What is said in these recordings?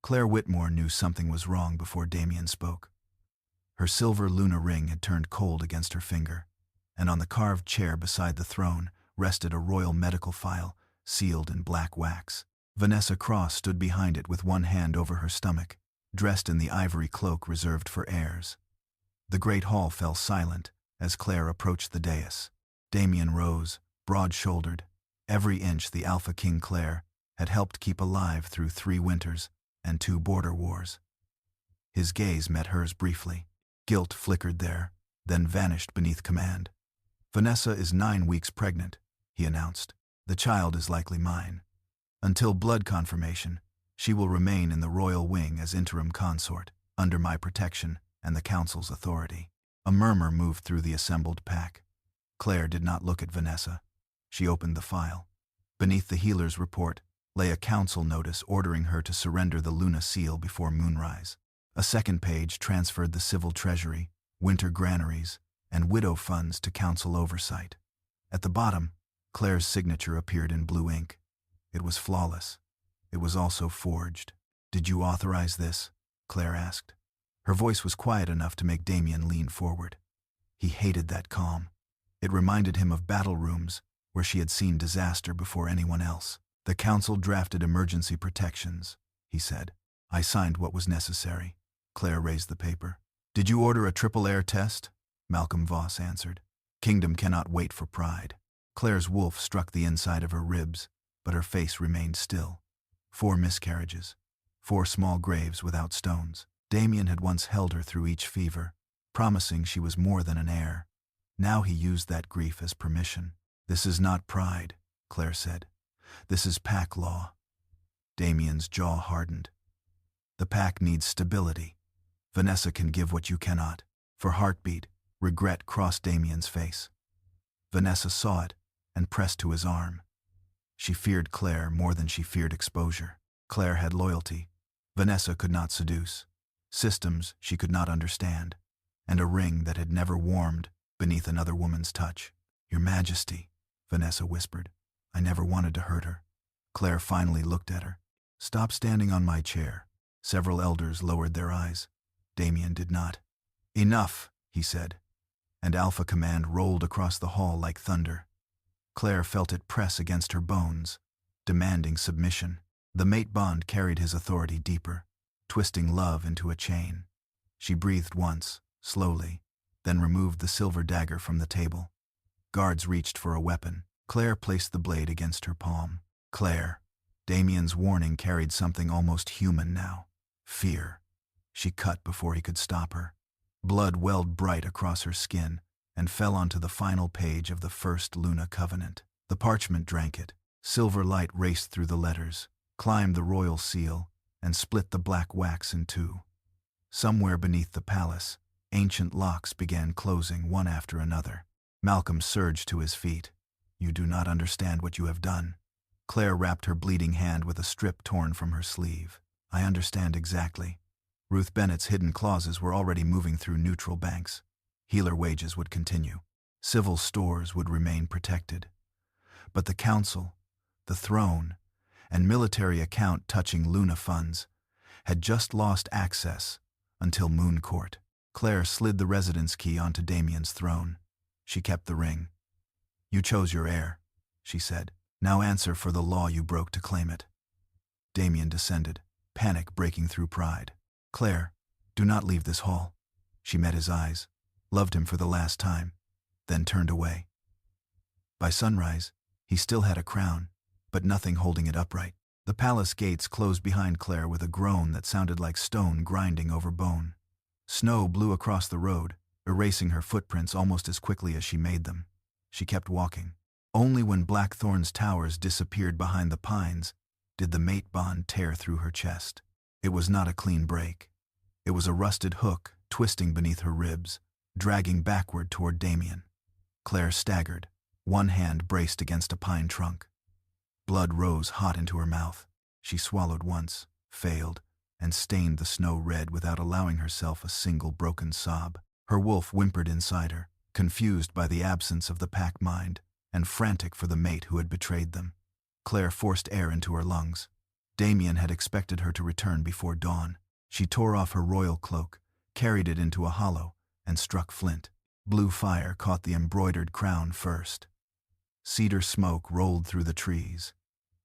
Claire Whitmore knew something was wrong before Damien spoke. Her silver Luna ring had turned cold against her finger, and on the carved chair beside the throne rested a royal medical file sealed in black wax. Vanessa Cross stood behind it with one hand over her stomach, dressed in the ivory cloak reserved for heirs. The great hall fell silent as Claire approached the dais. Damien rose, broad-shouldered, every inch the Alpha King Claire had helped keep alive through 3 winters and 2 border wars. His gaze met hers briefly. Guilt flickered there, then vanished beneath command. "Vanessa is 9 weeks pregnant," he announced. "The child is likely mine. Until blood confirmation, she will remain in the royal wing as interim consort, under my protection and the council's authority." A murmur moved through the assembled pack. Claire did not look at Vanessa. She opened the file. Beneath the healer's report lay a council notice ordering her to surrender the Luna seal before moonrise. A second page transferred the civil treasury, winter granaries, and widow funds to council oversight. At the bottom, Claire's signature appeared in blue ink. It was flawless. It was also forged. "Did you authorize this?" Claire asked. Her voice was quiet enough to make Damien lean forward. He hated that calm. It reminded him of battle rooms where she had seen disaster before anyone else. "The council drafted emergency protections," he said. "I signed what was necessary." Claire raised the paper. "Did you order a triple air test?" Malcolm Voss answered. "Kingdom cannot wait for pride." Claire's wolf struck the inside of her ribs, but her face remained still. 4 miscarriages. 4 small graves without stones. Damien had once held her through each fever, promising she was more than an heir. Now he used that grief as permission. "This is not pride," Claire said. "This is pack law." Damien's jaw hardened. "The pack needs stability. Vanessa can give what you cannot." For heartbeat, regret crossed Damien's face. Vanessa saw it and pressed to his arm. She feared Claire more than she feared exposure. Claire had loyalty. Vanessa could not seduce. Systems she could not understand. And a ring that had never warmed beneath another woman's touch. "Your Majesty," Vanessa whispered. "I never wanted to hurt her." Claire finally looked at her. "Stop standing on my chair." Several elders lowered their eyes. Damien did not. "Enough," he said, and Alpha Command rolled across the hall like thunder. Claire felt it press against her bones, demanding submission. The mate bond carried his authority deeper, twisting love into a chain. She breathed once, slowly, then removed the silver dagger from the table. Guards reached for a weapon. Claire placed the blade against her palm. "Claire." Damien's warning carried something almost human now. Fear. She cut before he could stop her. Blood welled bright across her skin and fell onto the final page of the first Luna Covenant. The parchment drank it. Silver light raced through the letters, climbed the royal seal, and split the black wax in 2. Somewhere beneath the palace, ancient locks began closing one after another. Malcolm surged to his feet. "You do not understand what you have done." Claire wrapped her bleeding hand with a strip torn from her sleeve. "I understand exactly." Ruth Bennett's hidden clauses were already moving through neutral banks. Healer wages would continue. Civil stores would remain protected. But the council, the throne, and military account touching Luna funds had just lost access until Moon Court. Claire slid the residence key onto Damien's throne. She kept the ring. "You chose your heir," she said. "Now answer for the law you broke to claim it." Damien descended, panic breaking through pride. "Claire, do not leave this hall." She met his eyes, loved him for the last time, then turned away. By sunrise, he still had a crown, but nothing holding it upright. The palace gates closed behind Claire with a groan that sounded like stone grinding over bone. Snow blew across the road, erasing her footprints almost as quickly as she made them. She kept walking. Only when Blackthorn's towers disappeared behind the pines did the mate bond tear through her chest. It was not a clean break. It was a rusted hook twisting beneath her ribs, dragging backward toward Damien. Claire staggered, one hand braced against a pine trunk. Blood rose hot into her mouth. She swallowed once, failed, and stained the snow red without allowing herself a single broken sob. Her wolf whimpered inside her, confused by the absence of the pack mind, and frantic for the mate who had betrayed them. Claire forced air into her lungs. Damien had expected her to return before dawn. She tore off her royal cloak, carried it into a hollow, and struck flint. Blue fire caught the embroidered crown first. Cedar smoke rolled through the trees,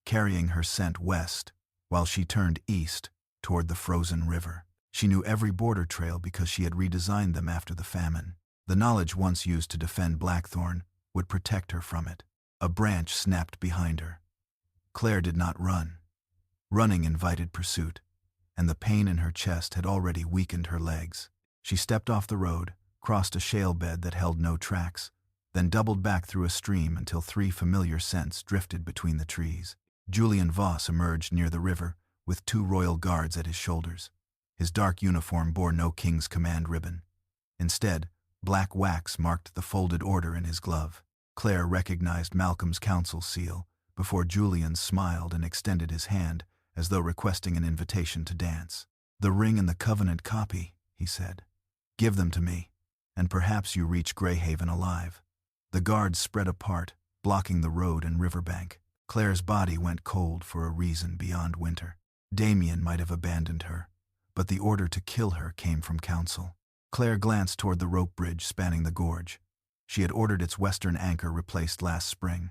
carrying her scent west, while she turned east toward the frozen river. She knew every border trail because she had redesigned them after the famine. The knowledge once used to defend Blackthorn would protect her from it. A branch snapped behind her. Claire did not run. Running invited pursuit, and the pain in her chest had already weakened her legs. She stepped off the road, crossed a shale bed that held no tracks, then doubled back through a stream until 3 familiar scents drifted between the trees. Julian Voss emerged near the river, with 2 royal guards at his shoulders. His dark uniform bore no king's command ribbon. Instead, black wax marked the folded order in his glove. Claire recognized Malcolm's council seal before Julian smiled and extended his hand as though requesting an invitation to dance. "The ring and the covenant copy," he said. "Give them to me, and perhaps you reach Greyhaven alive." The guards spread apart, blocking the road and riverbank. Claire's body went cold for a reason beyond winter. Damien might have abandoned her, but the order to kill her came from council. Claire glanced toward the rope bridge spanning the gorge. She had ordered its western anchor replaced last spring.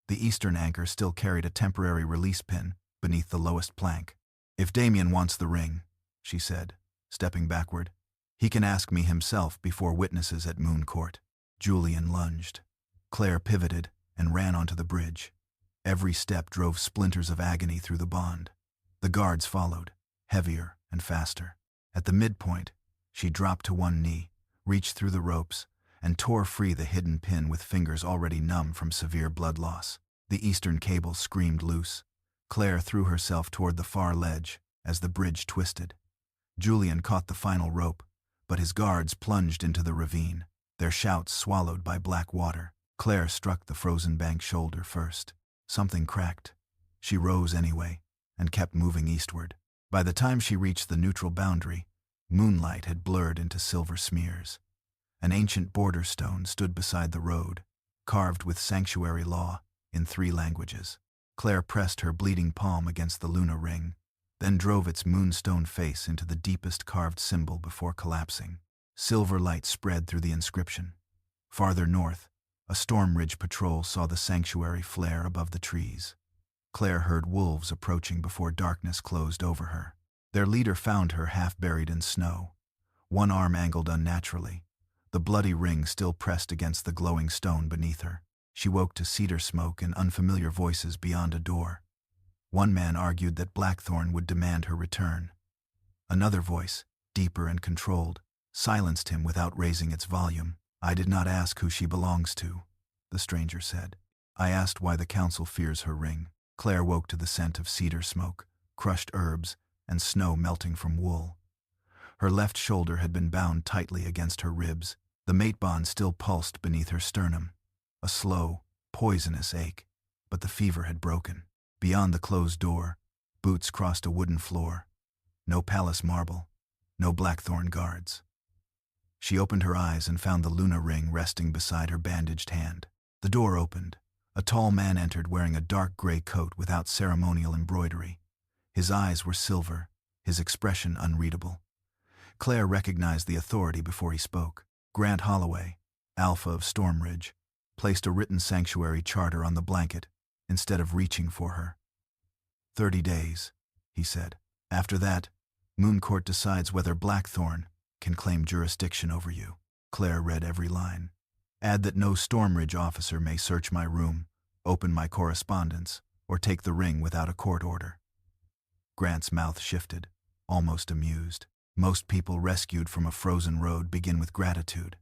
The eastern anchor still carried a temporary release pin beneath the lowest plank. "If Damien wants the ring," she said, stepping backward, "he can ask me himself before witnesses at Moon Court." Julian lunged. Claire pivoted and ran onto the bridge. Every step drove splinters of agony through the bond. The guards followed, heavier and faster. At the midpoint, she dropped to one knee, reached through the ropes, and tore free the hidden pin with fingers already numb from severe blood loss. The eastern cable screamed loose. Claire threw herself toward the far ledge as the bridge twisted. Julian caught the final rope, but his guards plunged into the ravine, their shouts swallowed by black water. Claire struck the frozen bank shoulder first. Something cracked. She rose anyway, and kept moving eastward. By the time she reached the neutral boundary, moonlight had blurred into silver smears. An ancient border stone stood beside the road, carved with sanctuary law in 3 languages. Claire pressed her bleeding palm against the Luna ring, then drove its moonstone face into the deepest carved symbol before collapsing. Silver light spread through the inscription. Farther north, a Stormridge patrol saw the sanctuary flare above the trees. Claire heard wolves approaching before darkness closed over her. Their leader found her half buried in snow, one arm angled unnaturally, the bloody ring still pressed against the glowing stone beneath her. She woke to cedar smoke and unfamiliar voices beyond a door. One man argued that Blackthorn would demand her return. Another voice, deeper and controlled, silenced him without raising its volume. "I did not ask who she belongs to," the stranger said. "I asked why the council fears her ring." Claire woke to the scent of cedar smoke, crushed herbs, and snow melting from wool. Her left shoulder had been bound tightly against her ribs. The mate bond still pulsed beneath her sternum. A slow, poisonous ache, but the fever had broken. Beyond the closed door, boots crossed a wooden floor. No palace marble, no Blackthorn guards. She opened her eyes and found the Luna ring resting beside her bandaged hand. The door opened. A tall man entered wearing a dark gray coat without ceremonial embroidery. His eyes were silver, his expression unreadable. Claire recognized the authority before he spoke. Grant Holloway, Alpha of Stormridge, placed a written sanctuary charter on the blanket instead of reaching for her. 30 days, he said. After that, Moon Court decides whether Blackthorn can claim jurisdiction over you. Claire read every line. Add that no Stormridge officer may search my room, open my correspondence, or take the ring without a court order. Grant's mouth shifted, almost amused. Most people rescued from a frozen road begin with gratitude.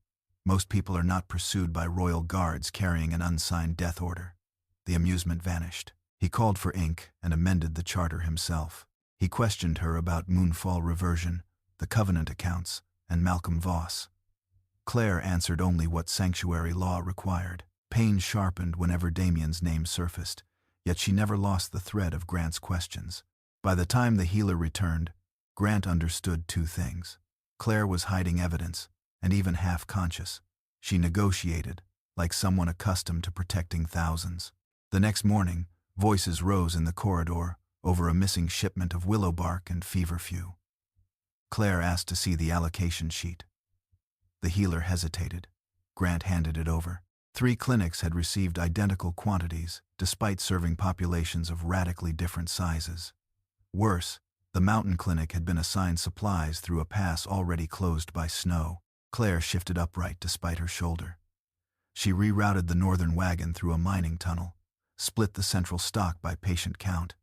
Most people are not pursued by royal guards carrying an unsigned death order. The amusement vanished. He called for ink and amended the charter himself. He questioned her about Moonfall Reversion, the Covenant accounts, and Malcolm Voss. Claire answered only what sanctuary law required. Pain sharpened whenever Damien's name surfaced, yet she never lost the thread of Grant's questions. By the time the healer returned, Grant understood 2 things. Claire was hiding evidence, and even half-conscious. She negotiated, like someone accustomed to protecting thousands. The next morning, voices rose in the corridor, over a missing shipment of willow bark and feverfew. Claire asked to see the allocation sheet. The healer hesitated. Grant handed it over. 3 clinics had received identical quantities, despite serving populations of radically different sizes. Worse, the mountain clinic had been assigned supplies through a pass already closed by snow. Claire shifted upright despite her shoulder. She rerouted the northern wagon through a mining tunnel, split the central stock by patient count,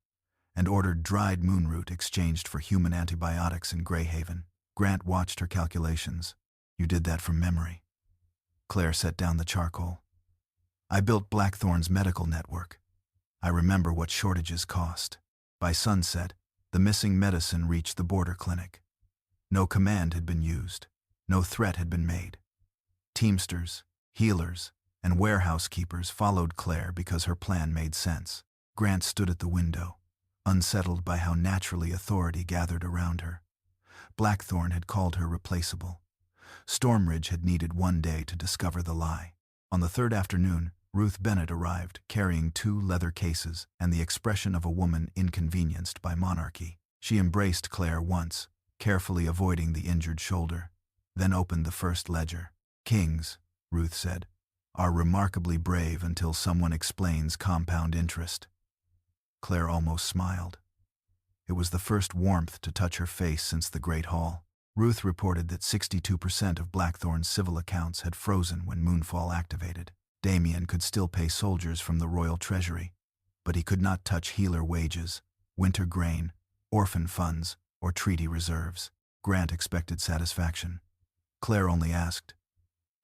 and ordered dried moonroot exchanged for human antibiotics in Greyhaven. Grant watched her calculations. "You did that from memory." Claire set down the charcoal. "I built Blackthorn's medical network. I remember what shortages cost." By sunset, the missing medicine reached the border clinic. No command had been used. No threat had been made. Teamsters, healers, and warehouse keepers followed Claire because her plan made sense. Grant stood at the window, unsettled by how naturally authority gathered around her. Blackthorn had called her replaceable. Stormridge had needed one day to discover the lie. On the 3rd afternoon, Ruth Bennett arrived, carrying 2 leather cases and the expression of a woman inconvenienced by monarchy. She embraced Claire once, carefully avoiding the injured shoulder, then opened the first ledger. "Kings," Ruth said, "are remarkably brave until someone explains compound interest." Claire almost smiled. It was the first warmth to touch her face since the Great Hall. Ruth reported that 62% of Blackthorn's civil accounts had frozen when Moonfall activated. Damien could still pay soldiers from the royal treasury, but he could not touch healer wages, winter grain, orphan funds, or treaty reserves. Grant expected satisfaction. Claire only asked,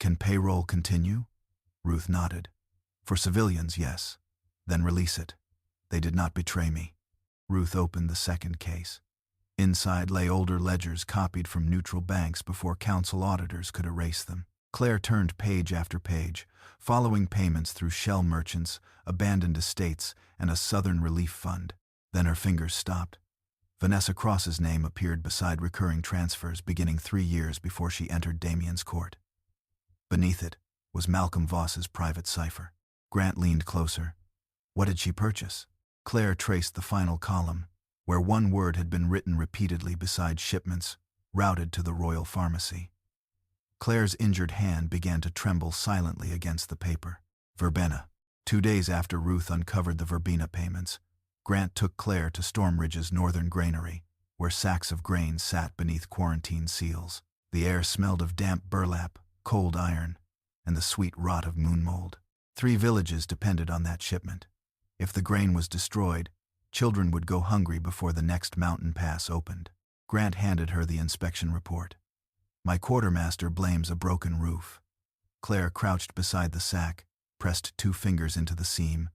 "Can payroll continue?" Ruth nodded. "For civilians, yes. Then release it. They did not betray me." Ruth opened the second case. Inside lay older ledgers copied from neutral banks before council auditors could erase them. Claire turned page after page, following payments through shell merchants, abandoned estates, and a Southern Relief Fund. Then her fingers stopped. Vanessa Cross's name appeared beside recurring transfers beginning 3 years before she entered Damien's court. Beneath it was Malcolm Voss's private cipher. Grant leaned closer. What did she purchase? Claire traced the final column, where one word had been written repeatedly beside shipments, routed to the royal pharmacy. Claire's injured hand began to tremble silently against the paper. Verbena. 2 days after Ruth uncovered the verbena payments, Grant took Claire to Stormridge's northern granary, where sacks of grain sat beneath quarantine seals. The air smelled of damp burlap, cold iron, and the sweet rot of moon mold. 3 villages depended on that shipment. If the grain was destroyed, children would go hungry before the next mountain pass opened. Grant handed her the inspection report. "My quartermaster blames a broken roof." Claire crouched beside the sack, pressed 2 fingers into the seam,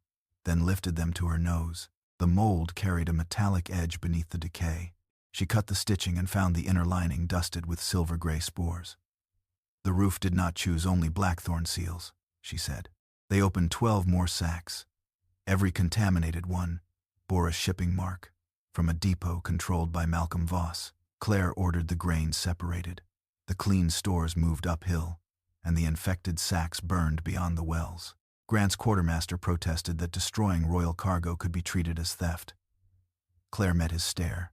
then lifted them to her nose. The mold carried a metallic edge beneath the decay. She cut the stitching and found the inner lining dusted with silver-gray spores. "The roof did not choose only blackthorn seals," she said. They opened 12 more sacks. Every contaminated one bore a shipping mark from a depot controlled by Malcolm Voss. Claire ordered the grain separated. The clean stores moved uphill, and the infected sacks burned beyond the wells. Grant's quartermaster protested that destroying royal cargo could be treated as theft. Claire met his stare.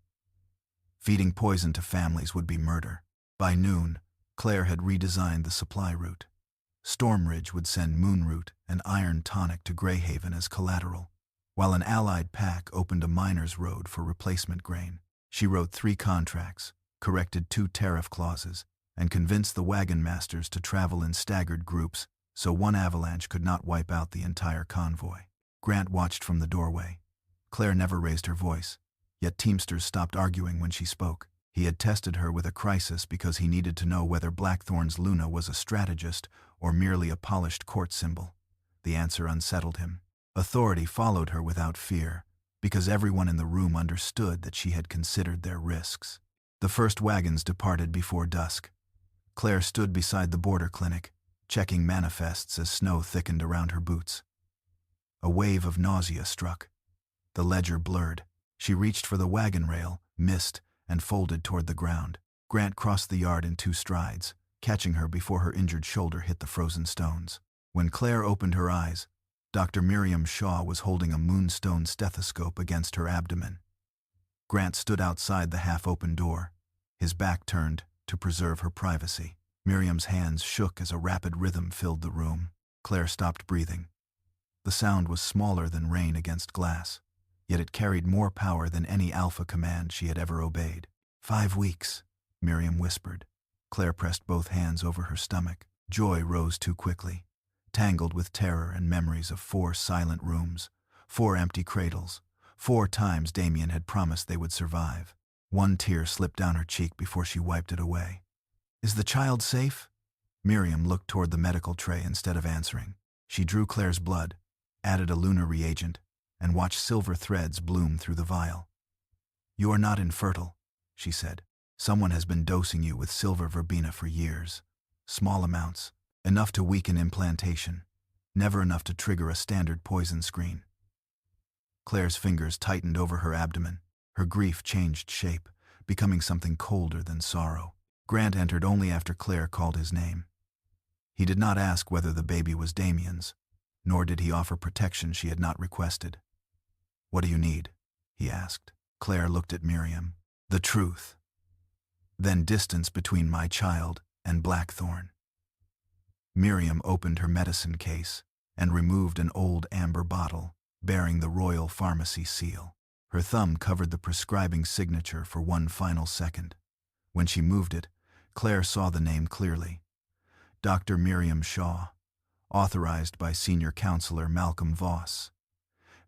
Feeding poison to families would be murder. By noon, Claire had redesigned the supply route. Stormridge would send moonroot and iron tonic to Greyhaven as collateral, while an allied pack opened a miner's road for replacement grain. She wrote 3 contracts, corrected 2 tariff clauses, and convinced the wagon masters to travel in staggered groups so one avalanche could not wipe out the entire convoy. Grant watched from the doorway. Claire never raised her voice, yet Teamsters stopped arguing when she spoke. He had tested her with a crisis because he needed to know whether Blackthorn's Luna was a strategist or merely a polished court symbol. The answer unsettled him. Authority followed her without fear, because everyone in the room understood that she had considered their risks. The first wagons departed before dusk. Claire stood beside the border clinic, checking manifests as snow thickened around her boots. A wave of nausea struck. The ledger blurred. She reached for the wagon rail, missed, and folded toward the ground. Grant crossed the yard in 2 strides, catching her before her injured shoulder hit the frozen stones. When Claire opened her eyes, Dr. Miriam Shaw was holding a moonstone stethoscope against her abdomen. Grant stood outside the half-open door, his back turned to preserve her privacy. Miriam's hands shook as a rapid rhythm filled the room. Claire stopped breathing. The sound was smaller than rain against glass, yet it carried more power than any alpha command she had ever obeyed. 5 weeks, Miriam whispered. Claire pressed both hands over her stomach. Joy rose too quickly, tangled with terror and memories of 4 silent rooms, 4 empty cradles. 4 times Damien had promised they would survive. One tear slipped down her cheek before she wiped it away. "Is the child safe?" Miriam looked toward the medical tray instead of answering. She drew Claire's blood, added a lunar reagent, and watched silver threads bloom through the vial. "You are not infertile," she said. "Someone has been dosing you with silver verbena for years. Small amounts, enough to weaken implantation, never enough to trigger a standard poison screen." Claire's fingers tightened over her abdomen. Her grief changed shape, becoming something colder than sorrow. Grant entered only after Claire called his name. He did not ask whether the baby was Damien's, nor did he offer protection she had not requested. "What do you need?" he asked. Claire looked at Miriam. "The truth. Then distance between my child and Blackthorn." Miriam opened her medicine case and removed an old amber bottle bearing the Royal Pharmacy seal. Her thumb covered the prescribing signature for one final second. When she moved it, Claire saw the name clearly. Dr. Miriam Shaw, authorized by Senior Counselor Malcolm Voss.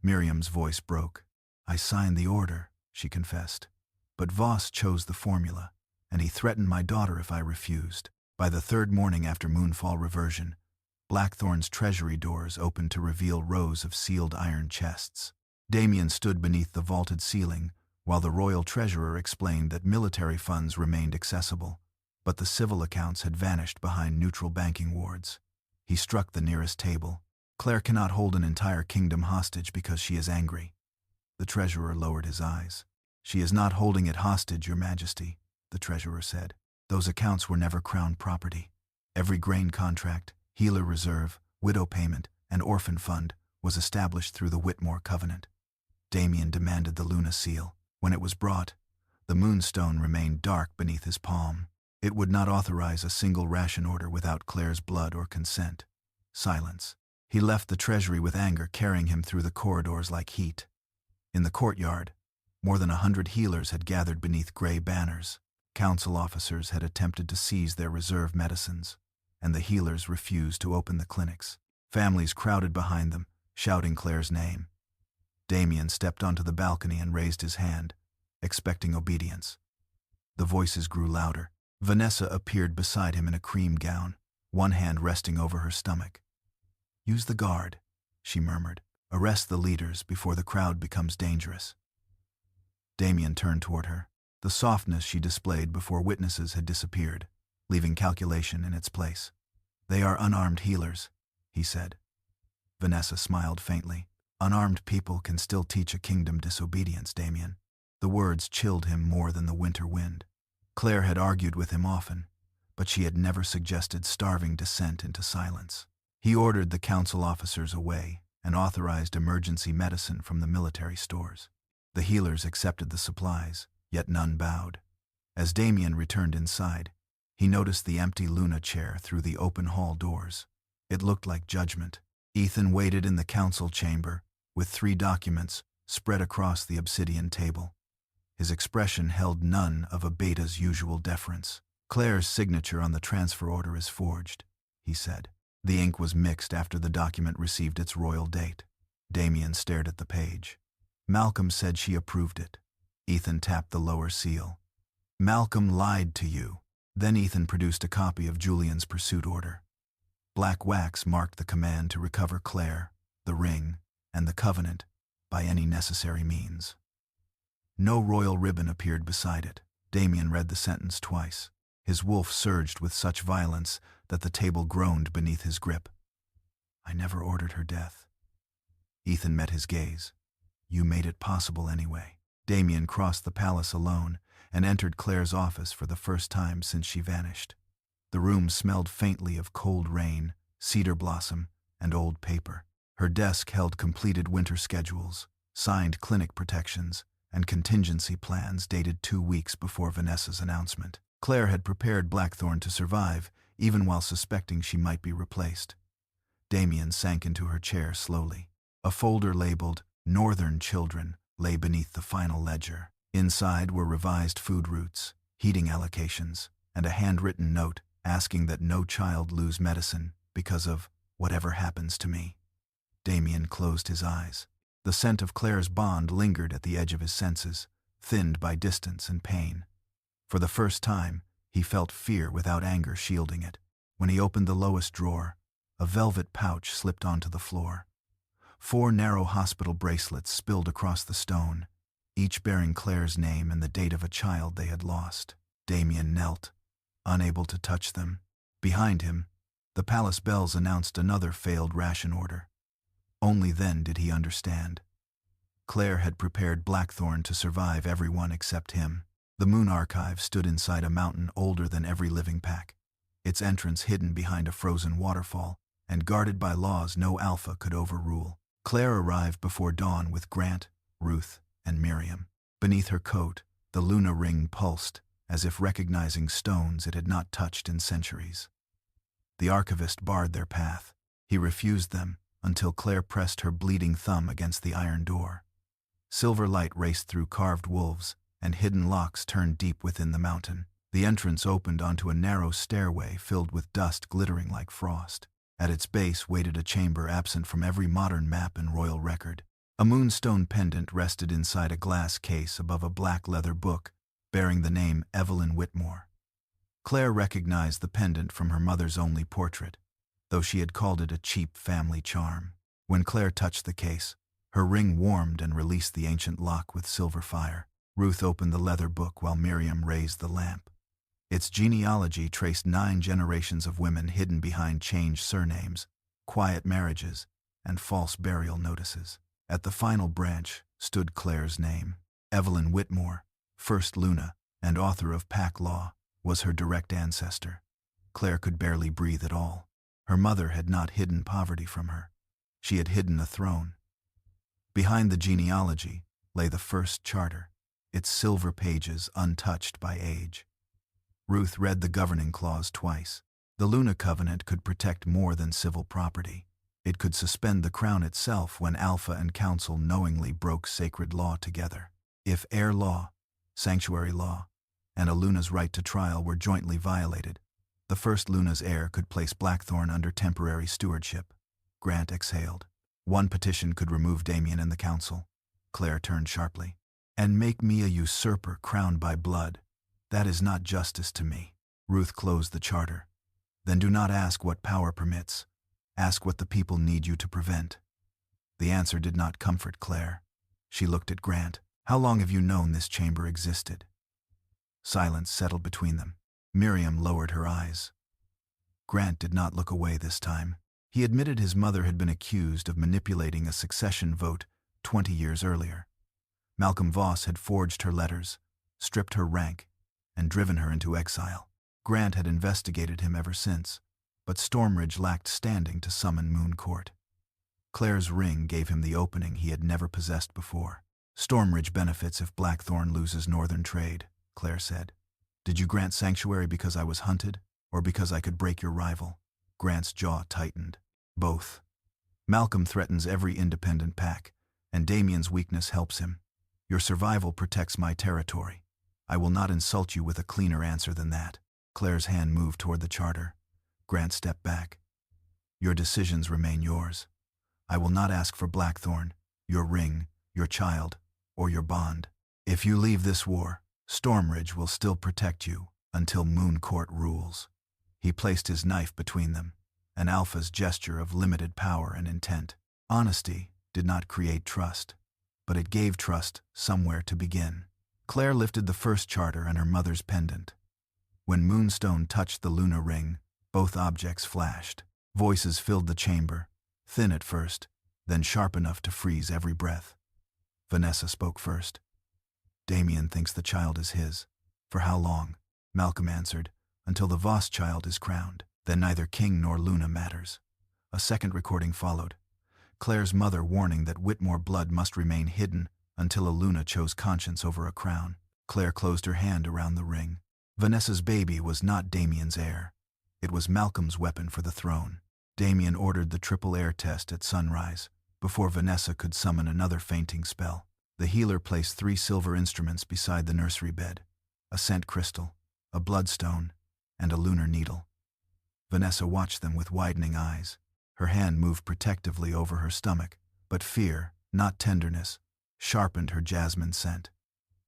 Miriam's voice broke. "I signed the order," she confessed. "But Voss chose the formula, and he threatened my daughter if I refused." By the 3rd morning after Moonfall reversion, Blackthorn's treasury doors opened to reveal rows of sealed iron chests. Damien stood beneath the vaulted ceiling, while the royal treasurer explained that military funds remained accessible, but the civil accounts had vanished behind neutral banking wards. He struck the nearest table. "Claire cannot hold an entire kingdom hostage because she is angry." The treasurer lowered his eyes. "She is not holding it hostage, Your Majesty," the treasurer said. "Those accounts were never crown property. Every grain contract, healer reserve, widow payment, and orphan fund was established through the Whitmore covenant." Damien demanded the Luna seal. When it was brought, the moonstone remained dark beneath his palm. It would not authorize a single ration order without Claire's blood or consent. Silence. He left the treasury with anger carrying him through the corridors like heat. In the courtyard, more than 100 healers had gathered beneath gray banners. Council officers had attempted to seize their reserve medicines, and the healers refused to open the clinics. Families crowded behind them, shouting Claire's name. Damien stepped onto the balcony and raised his hand, expecting obedience. The voices grew louder. Vanessa appeared beside him in a cream gown, one hand resting over her stomach. "Use the guard," she murmured. "Arrest the leaders before the crowd becomes dangerous." Damien turned toward her. The softness she displayed before witnesses had disappeared, leaving calculation in its place. "They are unarmed healers," he said. Vanessa smiled faintly. "Unarmed people can still teach a kingdom disobedience, Damien." The words chilled him more than the winter wind. Claire had argued with him often, but she had never suggested starving dissent into silence. He ordered the council officers away and authorized emergency medicine from the military stores. The healers accepted the supplies, yet none bowed. As Damien returned inside, he noticed the empty Luna chair through the open hall doors. It looked like judgment. Ethan waited in the council chamber, with 3 documents spread across the obsidian table. His expression held none of a beta's usual deference. "Claire's signature on the transfer order is forged," he said. The ink was mixed after the document received its royal date. Damien stared at the page. "Malcolm said she approved it." Ethan tapped the lower seal. "Malcolm lied to you." Then Ethan produced a copy of Julian's pursuit order. Black wax marked the command to recover Claire, the ring, and the covenant by any necessary means. No royal ribbon appeared beside it. Damien read the sentence twice. His wolf surged with such violence that the table groaned beneath his grip. "I never ordered her death." Ethan met his gaze. "You made it possible anyway." Damien crossed the palace alone and entered Claire's office for the first time since she vanished. The room smelled faintly of cold rain, cedar blossom, and old paper. Her desk held completed winter schedules, signed clinic protections, and contingency plans dated 2 weeks before Vanessa's announcement. Claire had prepared Blackthorn to survive, even while suspecting she might be replaced. Damien sank into her chair slowly. A folder labeled "Northern Children" lay beneath the final ledger. Inside were revised food routes, heating allocations, and a handwritten note asking that no child lose medicine because of whatever happens to me. Damien closed his eyes. The scent of Claire's bond lingered at the edge of his senses, thinned by distance and pain. For the first time, he felt fear without anger shielding it. When he opened the lowest drawer, a velvet pouch slipped onto the floor. 4 narrow hospital bracelets spilled across the stone, each bearing Claire's name and the date of a child they had lost. Damien knelt, unable to touch them. Behind him, the palace bells announced another failed ration order. Only then did he understand. Claire had prepared Blackthorn to survive everyone except him. The Moon Archive stood inside a mountain older than every living pack, its entrance hidden behind a frozen waterfall and guarded by laws no alpha could overrule. Claire arrived before dawn with Grant, Ruth, and Miriam. Beneath her coat, the Luna ring pulsed, as if recognizing stones it had not touched in centuries. The archivist barred their path. He refused them until Claire pressed her bleeding thumb against the iron door. Silver light raced through carved wolves, and hidden locks turned deep within the mountain. The entrance opened onto a narrow stairway filled with dust glittering like frost. At its base waited a chamber absent from every modern map and royal record. A moonstone pendant rested inside a glass case above a black leather book bearing the name Evelyn Whitmore. Claire recognized the pendant from her mother's only portrait, though she had called it a cheap family charm. When Claire touched the case, her ring warmed and released the ancient lock with silver fire. Ruth opened the leather book while Miriam raised the lamp. Its genealogy traced 9 generations of women hidden behind changed surnames, quiet marriages, and false burial notices. At the final branch stood Claire's name. Evelyn Whitmore, first Luna and author of Pack Law, was her direct ancestor. Claire could barely breathe at all. Her mother had not hidden poverty from her. She had hidden a throne. Behind the genealogy lay the first charter, its silver pages untouched by age. Ruth read the governing clause twice. The Luna Covenant could protect more than civil property. It could suspend the crown itself when Alpha and Council knowingly broke sacred law together. If heir law, sanctuary law, and a Luna's right to trial were jointly violated, the first Luna's heir could place Blackthorn under temporary stewardship. Grant exhaled. 1 petition could remove Damien and the council. Claire turned sharply. And make me a usurper crowned by blood. That is not justice to me. Ruth closed the charter. Then do not ask what power permits. Ask what the people need you to prevent. The answer did not comfort Claire. She looked at Grant. How long have you known this chamber existed? Silence settled between them. Miriam lowered her eyes. Grant did not look away this time. He admitted his mother had been accused of manipulating a succession vote 20 years earlier. Malcolm Voss had forged her letters, stripped her rank, and driven her into exile. Grant had investigated him ever since, but Stormridge lacked standing to summon Moon Court. Claire's ring gave him the opening he had never possessed before. Stormridge benefits if Blackthorn loses northern trade, Claire said. Did you grant sanctuary because I was hunted, or because I could break your rival? Grant's jaw tightened. Both. Malcolm threatens every independent pack, and Damien's weakness helps him. Your survival protects my territory. I will not insult you with a cleaner answer than that. Claire's hand moved toward the charter. Grant stepped back. Your decisions remain yours. I will not ask for Blackthorn, your ring, your child, or your bond. If you leave this war, Stormridge will still protect you until Moon Court rules. He placed his knife between them, an alpha's gesture of limited power and intent. Honesty did not create trust, but it gave trust somewhere to begin. Claire lifted the first charter and her mother's pendant. When Moonstone touched the Luna ring, both objects flashed. Voices filled the chamber, thin at first, then sharp enough to freeze every breath. Vanessa spoke first. Damien thinks the child is his. For how long? Malcolm answered. Until the Voss child is crowned. Then neither King nor Luna matters. A second recording followed. Claire's mother warning that Whitmore blood must remain hidden until a Luna chose conscience over a crown. Claire closed her hand around the ring. Vanessa's baby was not Damien's heir. It was Malcolm's weapon for the throne. Damien ordered the triple air test at sunrise, before Vanessa could summon another fainting spell. The healer placed 3 silver instruments beside the nursery bed, a scent crystal, a bloodstone, and a lunar needle. Vanessa watched them with widening eyes. Her hand moved protectively over her stomach, but fear, not tenderness, sharpened her jasmine scent.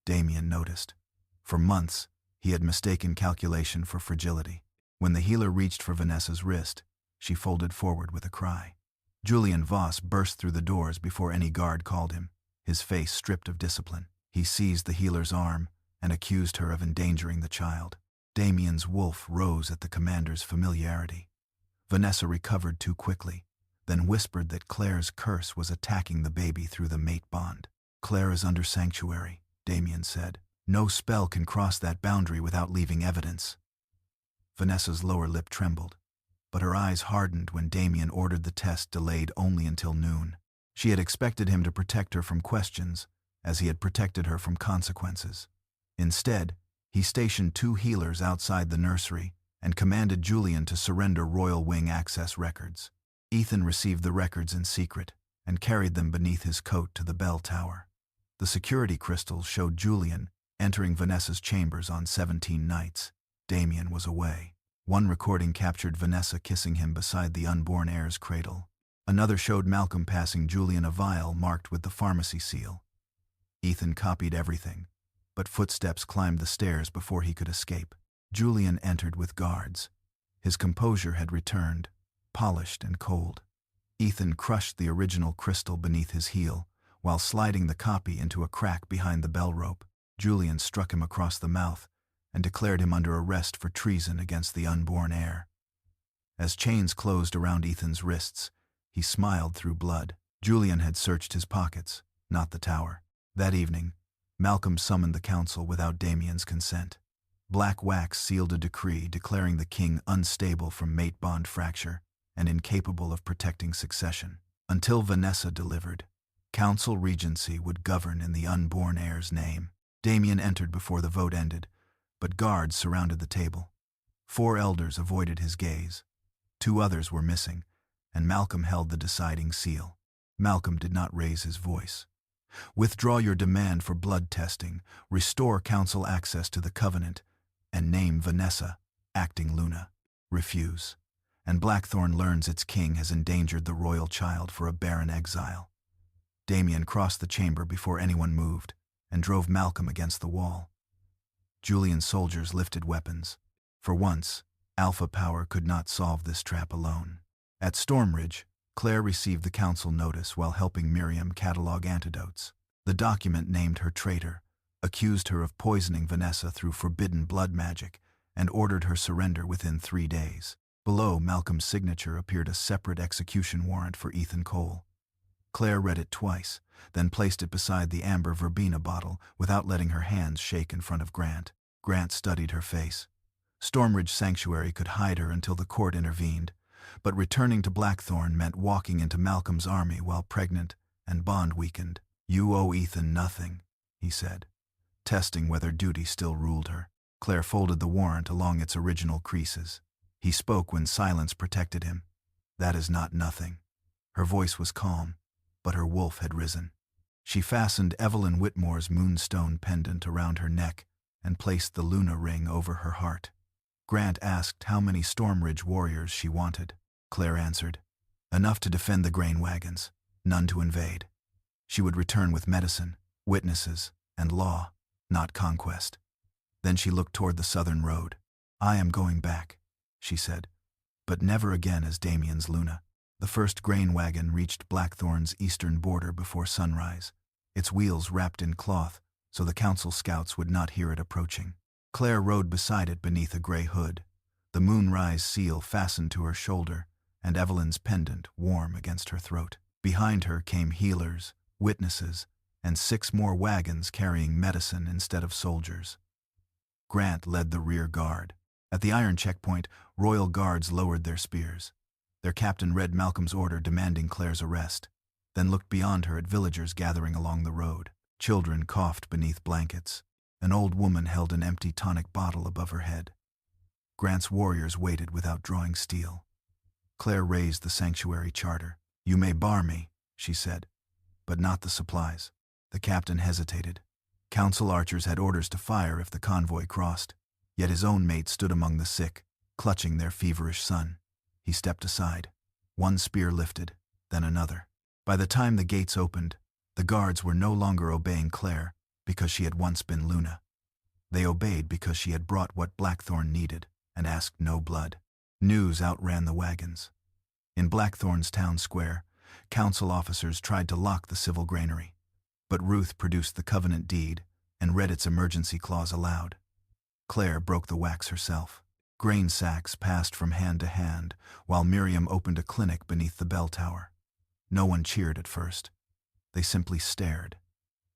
Damien noticed. For months, he had mistaken calculation for fragility. When the healer reached for Vanessa's wrist, she folded forward with a cry. Julian Voss burst through the doors before any guard called him, his face stripped of discipline. He seized the healer's arm and accused her of endangering the child. Damien's wolf rose at the commander's familiarity. Vanessa recovered too quickly, then whispered that Claire's curse was attacking the baby through the mate bond. "Claire is under sanctuary," Damien said. "No spell can cross that boundary without leaving evidence." Vanessa's lower lip trembled, but her eyes hardened when Damien ordered the test delayed only until noon. She had expected him to protect her from questions, as he had protected her from consequences. Instead, he stationed 2 healers outside the nursery and commanded Julian to surrender Royal Wing access records. Ethan received the records in secret and carried them beneath his coat to the bell tower. The security crystals showed Julian entering Vanessa's chambers on 17 nights. Damien was away. One recording captured Vanessa kissing him beside the unborn heir's cradle. Another showed Malcolm passing Julian a vial marked with the pharmacy seal. Ethan copied everything, but footsteps climbed the stairs before he could escape. Julian entered with guards. His composure had returned, polished and cold. Ethan crushed the original crystal beneath his heel, while sliding the copy into a crack behind the bell rope. Julian struck him across the mouth and declared him under arrest for treason against the unborn heir. As chains closed around Ethan's wrists, he smiled through blood. Julian had searched his pockets, not the tower. That evening, Malcolm summoned the council without Damien's consent. Black wax sealed a decree declaring the king unstable from mate bond fracture and incapable of protecting succession. Until Vanessa delivered, council regency would govern in the unborn heir's name. Damien entered before the vote ended, but guards surrounded the table. 4 elders avoided his gaze. 2 others were missing, and Malcolm held the deciding seal. Malcolm did not raise his voice. "Withdraw your demand for blood testing, restore council access to the covenant, and name Vanessa, acting Luna. Refuse, and Blackthorn learns its king has endangered the royal child for a barren exile." Damien crossed the chamber before anyone moved and drove Malcolm against the wall. Julian's soldiers lifted weapons. For once, Alpha Power could not solve this trap alone. At Stormridge, Claire received the council notice while helping Miriam catalog antidotes. The document named her traitor, accused her of poisoning Vanessa through forbidden blood magic, and ordered her surrender within 3 days. Below Malcolm's signature appeared a separate execution warrant for Ethan Cole. Claire read it twice, then placed it beside the amber verbena bottle without letting her hands shake in front of Grant. Grant studied her face. Stormridge Sanctuary could hide her until the court intervened, but returning to Blackthorn meant walking into Malcolm's army while pregnant and bond weakened. "You owe Ethan nothing," he said, testing whether duty still ruled her. Claire folded the warrant along its original creases. He spoke when silence protected him. "That is not nothing." Her voice was calm, but her wolf had risen. She fastened Evelyn Whitmore's moonstone pendant around her neck and placed the Luna ring over her heart. Grant asked how many Stormridge warriors she wanted. Claire answered, "Enough to defend the grain wagons, none to invade." She would return with medicine, witnesses, and law, not conquest. Then she looked toward the southern road. "I am going back," she said, "but never again as Damien's Luna." The first grain wagon reached Blackthorn's eastern border before sunrise, its wheels wrapped in cloth so the council scouts would not hear it approaching. Claire rode beside it beneath a gray hood, the moonrise seal fastened to her shoulder and Evelyn's pendant warm against her throat. Behind her came healers, witnesses, and 6 more wagons carrying medicine instead of soldiers. Grant led the rear guard. At the iron checkpoint, royal guards lowered their spears. Their captain read Malcolm's order demanding Claire's arrest, then looked beyond her at villagers gathering along the road. Children coughed beneath blankets. An old woman held an empty tonic bottle above her head. Grant's warriors waited without drawing steel. Claire raised the sanctuary charter. "You may bar me," she said, "but not the supplies." The captain hesitated. Council archers had orders to fire if the convoy crossed, yet his own mate stood among the sick, clutching their feverish son. He stepped aside. One spear lifted, then another. By the time the gates opened, the guards were no longer obeying Claire because she had once been Luna. They obeyed because she had brought what Blackthorn needed and asked no blood. News outran the wagons. In Blackthorn's town square, council officers tried to lock the civil granary, but Ruth produced the covenant deed and read its emergency clause aloud. Claire broke the wax herself. Grain sacks passed from hand to hand, while Miriam opened a clinic beneath the bell tower. No one cheered at first. They simply stared,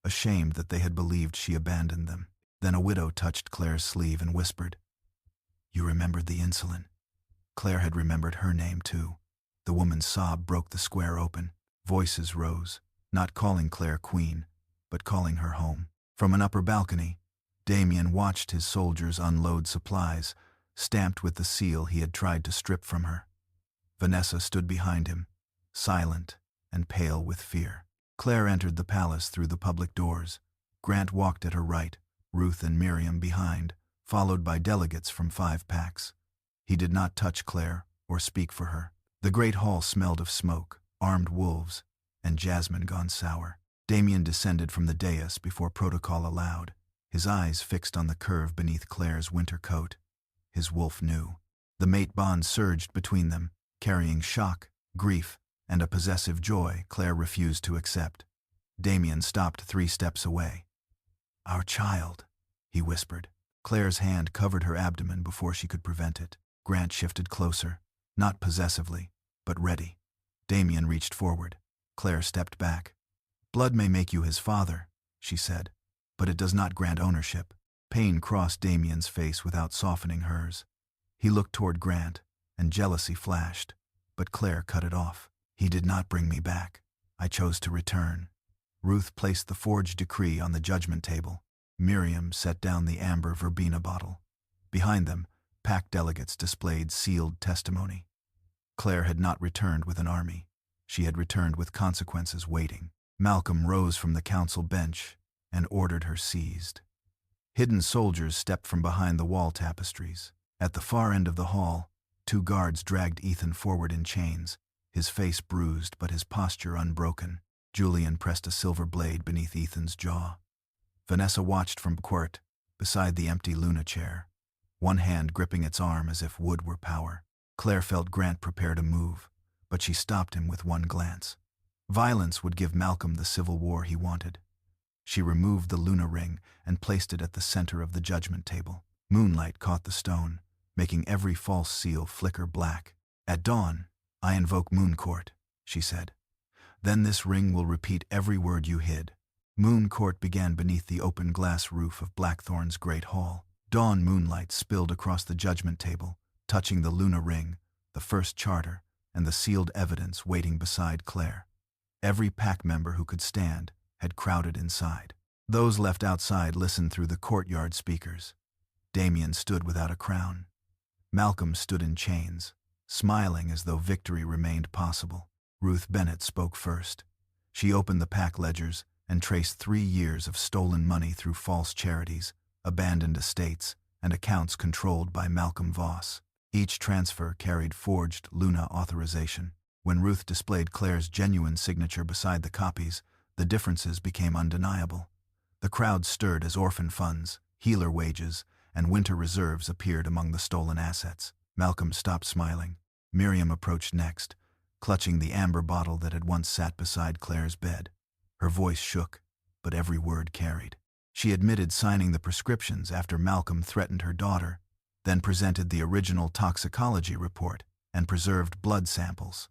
ashamed that they had believed she abandoned them. Then a widow touched Claire's sleeve and whispered, "You remembered the insulin." Claire had remembered her name too. The woman's sob broke the square open. Voices rose, not calling Claire queen, but calling her home. From an upper balcony, Damien watched his soldiers unload supplies, stamped with the seal he had tried to strip from her. Vanessa stood behind him, silent and pale with fear. Claire entered the palace through the public doors. Grant walked at her right, Ruth and Miriam behind, followed by delegates from 5 packs. He did not touch Claire or speak for her. The great hall smelled of smoke, armed wolves, and jasmine gone sour. Damien descended from the dais before protocol allowed, his eyes fixed on the curve beneath Claire's winter coat. His wolf knew. The mate bond surged between them, carrying shock, grief, and a possessive joy Claire refused to accept. Damien stopped 3 steps away. "Our child," he whispered. Claire's hand covered her abdomen before she could prevent it. Grant shifted closer, not possessively, but ready. Damien reached forward. Claire stepped back. "Blood may make you his father," she said, "but it does not grant ownership." Pain crossed Damien's face without softening hers. He looked toward Grant, and jealousy flashed, but Claire cut it off. "He did not bring me back. I chose to return." Ruth placed the forged decree on the judgment table. Miriam set down the amber verbena bottle. Behind them, pack delegates displayed sealed testimony. Claire had not returned with an army. She had returned with consequences waiting. Malcolm rose from the council bench and ordered her seized. Hidden soldiers stepped from behind the wall tapestries. At the far end of the hall, 2 guards dragged Ethan forward in chains, his face bruised but his posture unbroken. Julian pressed a silver blade beneath Ethan's jaw. Vanessa watched from court, beside the empty Luna chair, one hand gripping its arm as if wood were power. Claire felt Grant prepare to move, but she stopped him with one glance. Violence would give Malcolm the civil war he wanted. She removed the Luna ring and placed it at the center of the judgment table. Moonlight caught the stone, making every false seal flicker black. "At dawn, I invoke Moon Court," she said. "Then this ring will repeat every word you hid." Moon Court began beneath the open glass roof of Blackthorn's great hall. Dawn moonlight spilled across the judgment table, touching the Luna ring, the first charter, and the sealed evidence waiting beside Claire. Every pack member who could stand had crowded inside. Those left outside listened through the courtyard speakers. Damien stood without a crown. Malcolm stood in chains, smiling as though victory remained possible. Ruth Bennett spoke first. She opened the pack ledgers and traced 3 years of stolen money through false charities, abandoned estates, and accounts controlled by Malcolm Voss. Each transfer carried forged Luna authorization. When Ruth displayed Claire's genuine signature beside the copies, the differences became undeniable. The crowd stirred as orphan funds, healer wages, and winter reserves appeared among the stolen assets. Malcolm stopped smiling. Miriam approached next, clutching the amber bottle that had once sat beside Claire's bed. Her voice shook, but every word carried. She admitted signing the prescriptions after Malcolm threatened her daughter, then presented the original toxicology report and preserved blood samples.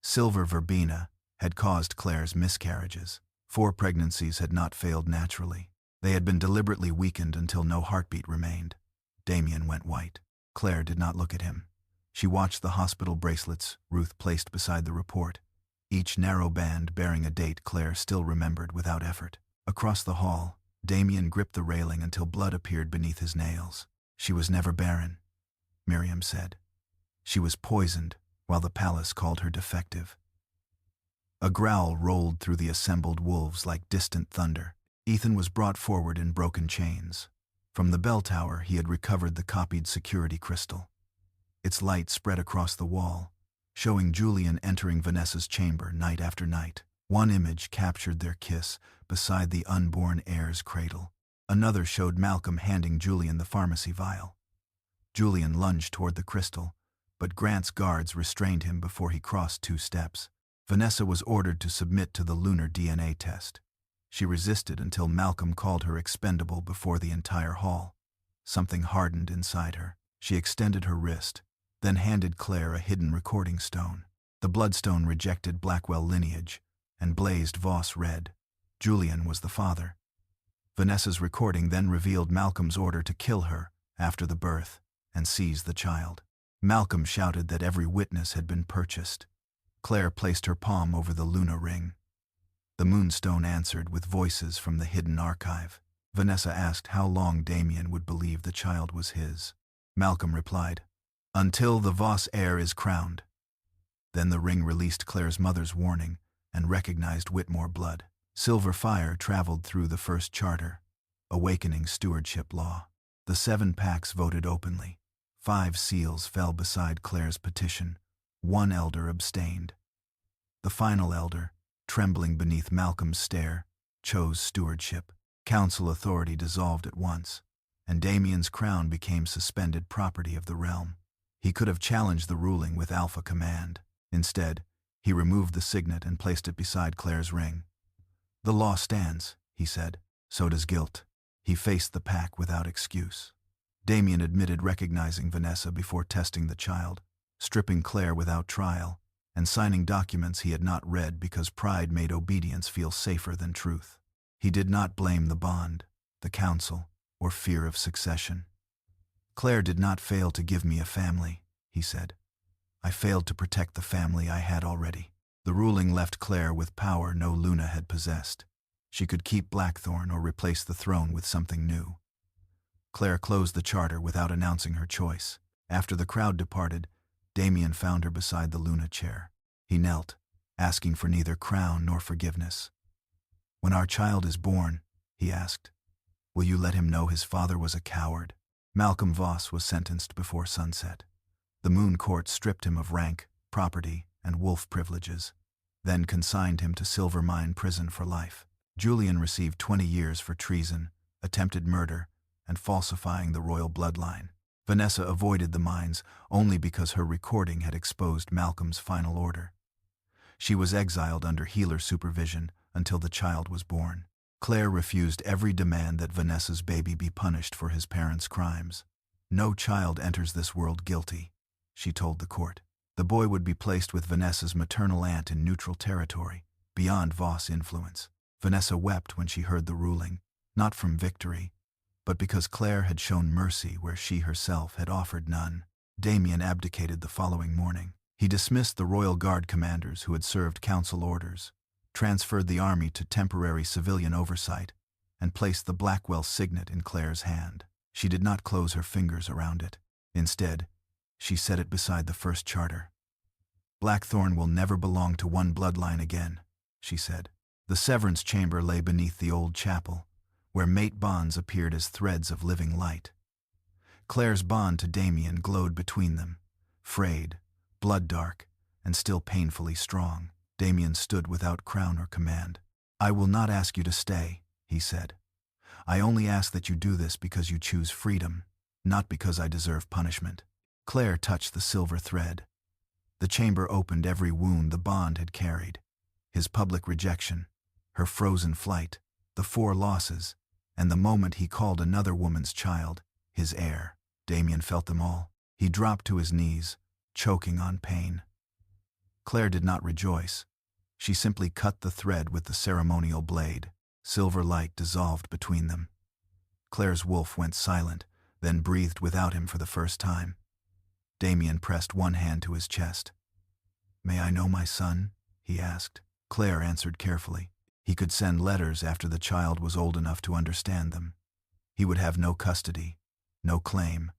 Silver verbena had caused Claire's miscarriages. 4 pregnancies had not failed naturally. They had been deliberately weakened until no heartbeat remained. Damien went white. Claire did not look at him. She watched the hospital bracelets Ruth placed beside the report, each narrow band bearing a date Claire still remembered without effort. Across the hall, Damien gripped the railing until blood appeared beneath his nails. She was never barren, Miriam said. She was poisoned, while the palace called her defective. A growl rolled through the assembled wolves like distant thunder. Ethan was brought forward in broken chains. From the bell tower he had recovered the copied security crystal. Its light spread across the wall, showing Julian entering Vanessa's chamber night after night. One image captured their kiss beside the unborn heir's cradle. Another showed Malcolm handing Julian the pharmacy vial. Julian lunged toward the crystal, but Grant's guards restrained him before he crossed 2 steps. Vanessa was ordered to submit to the lunar DNA test. She resisted until Malcolm called her expendable before the entire hall. Something hardened inside her. She extended her wrist, then handed Claire a hidden recording stone. The bloodstone rejected Blackwell lineage and blazed Voss red. Julian was the father. Vanessa's recording then revealed Malcolm's order to kill her after the birth and seize the child. Malcolm shouted that every witness had been purchased. Claire placed her palm over the Luna ring. The moonstone answered with voices from the hidden archive. Vanessa asked how long Damien would believe the child was his. Malcolm replied, "Until the Voss heir is crowned." Then the ring released Claire's mother's warning and recognized Whitmore blood. Silver fire traveled through the first charter, awakening stewardship law. The 7 packs voted openly. 5 seals fell beside Claire's petition. 1 elder abstained. The final elder, trembling beneath Malcolm's stare, chose stewardship. Council authority dissolved at once, and Damien's crown became suspended property of the realm. He could have challenged the ruling with alpha command. Instead, he removed the signet and placed it beside Claire's ring. "The law stands," he said. "So does guilt." He faced the pack without excuse. Damien admitted recognizing Vanessa before testing the child, stripping Claire without trial, and signing documents he had not read because pride made obedience feel safer than truth. He did not blame the bond, the council, or fear of succession. "Claire did not fail to give me a family," he said. "I failed to protect the family I had already." The ruling left Claire with power no Luna had possessed. She could keep Blackthorn or replace the throne with something new. Claire closed the charter without announcing her choice. After the crowd departed, Damien found her beside the Luna chair. He knelt, asking for neither crown nor forgiveness. "When our child is born," he asked, "will you let him know his father was a coward?" Malcolm Voss was sentenced before sunset. The Moon Court stripped him of rank, property, and wolf privileges, then consigned him to Silver Mine Prison for life. Julian received 20 years for treason, attempted murder, and falsifying the royal bloodline. Vanessa avoided the mines only because her recording had exposed Malcolm's final order. She was exiled under healer supervision until the child was born. Claire refused every demand that Vanessa's baby be punished for his parents' crimes. "No child enters this world guilty," she told the court. The boy would be placed with Vanessa's maternal aunt in neutral territory, beyond Voss influence. Vanessa wept when she heard the ruling, not from victory, but because Claire had shown mercy where she herself had offered none. Damien abdicated the following morning. He dismissed the royal guard commanders who had served council orders, transferred the army to temporary civilian oversight, and placed the Blackwell signet in Claire's hand. She did not close her fingers around it. Instead, she set it beside the first charter. "Blackthorn will never belong to one bloodline again," she said. The severance chamber lay beneath the old chapel, where mate bonds appeared as threads of living light. Claire's bond to Damien glowed between them, frayed, blood-dark, and still painfully strong. Damien stood without crown or command. "I will not ask you to stay," he said. "I only ask that you do this because you choose freedom, not because I deserve punishment." Claire touched the silver thread. The chamber opened every wound the bond had carried. His public rejection, her frozen flight, the 4 losses, and the moment he called another woman's child his heir. Damien felt them all. He dropped to his knees, choking on pain. Claire did not rejoice. She simply cut the thread with the ceremonial blade. Silver light dissolved between them. Claire's wolf went silent, then breathed without him for the first time. Damien pressed one hand to his chest. "May I know my son?" he asked. Claire answered carefully. He could send letters after the child was old enough to understand them. He would have no custody, no claim,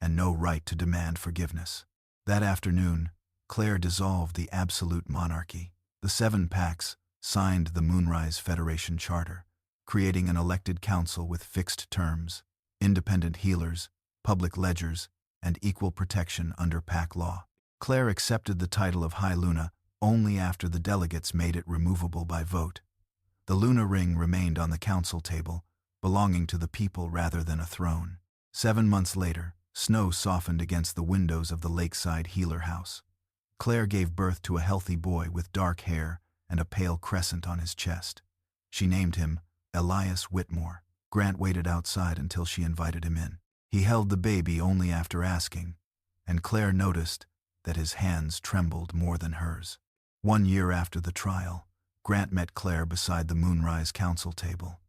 and no right to demand forgiveness. That afternoon, Claire dissolved the absolute monarchy. The 7 Packs signed the Moonrise Federation Charter, creating an elected council with fixed terms, independent healers, public ledgers, and equal protection under Pack law. Claire accepted the title of High Luna only after the delegates made it removable by vote. The Luna ring remained on the council table, belonging to the people rather than a throne. 7 months later, snow softened against the windows of the lakeside healer house. Claire gave birth to a healthy boy with dark hair and a pale crescent on his chest. She named him Elias Whitmore. Grant waited outside until she invited him in. He held the baby only after asking, and Claire noticed that his hands trembled more than hers. 1 year after the trial, Grant met Claire beside the Moonrise Council table.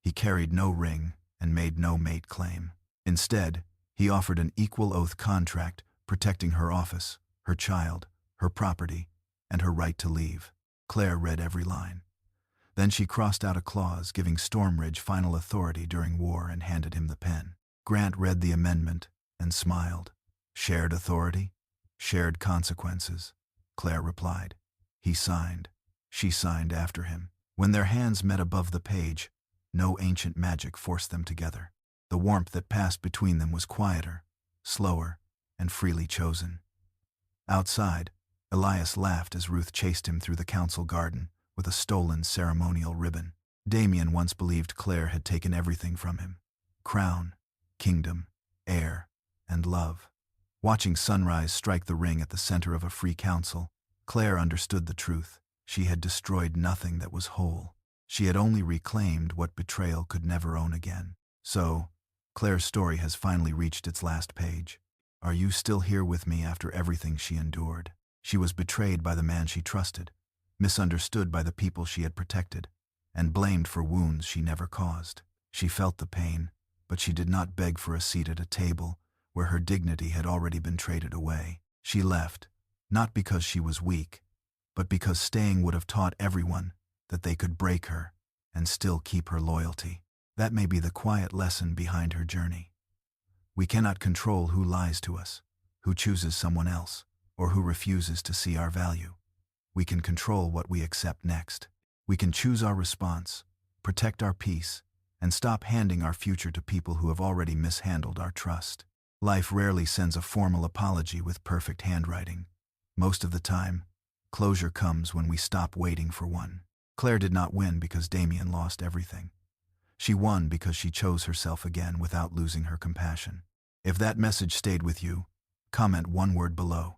He carried no ring and made no mate claim. Instead, he offered an equal oath contract protecting her office, her child, her property, and her right to leave. Claire read every line. Then she crossed out a clause giving Stormridge final authority during war and handed him the pen. Grant read the amendment and smiled. Shared authority? Shared consequences, Claire replied. He signed. She signed after him. When their hands met above the page, no ancient magic forced them together. The warmth that passed between them was quieter, slower, and freely chosen. Outside, Elias laughed as Ruth chased him through the council garden with a stolen ceremonial ribbon. Damien once believed Claire had taken everything from him: crown, kingdom, heir, and love. Watching sunrise strike the ring at the center of a free council, Claire understood the truth. She had destroyed nothing that was whole. She had only reclaimed what betrayal could never own again. So, Claire's story has finally reached its last page. Are you still here with me after everything she endured? She was betrayed by the man she trusted, misunderstood by the people she had protected, and blamed for wounds she never caused. She felt the pain, but she did not beg for a seat at a table where her dignity had already been traded away. She left, not because she was weak, but because staying would have taught everyone that they could break her and still keep her loyalty. That may be the quiet lesson behind her journey. We cannot control who lies to us, who chooses someone else, or who refuses to see our value. We can control what we accept next. We can choose our response, protect our peace, and stop handing our future to people who have already mishandled our trust. Life rarely sends a formal apology with perfect handwriting. Most of the time, closure comes when we stop waiting for one. Claire did not win because Damien lost everything. She won because she chose herself again without losing her compassion. If that message stayed with you, comment one word below: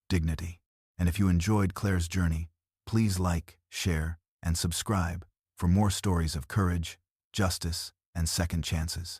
dignity. And if you enjoyed Claire's journey, please like, share, and subscribe for more stories of courage, justice, and second chances.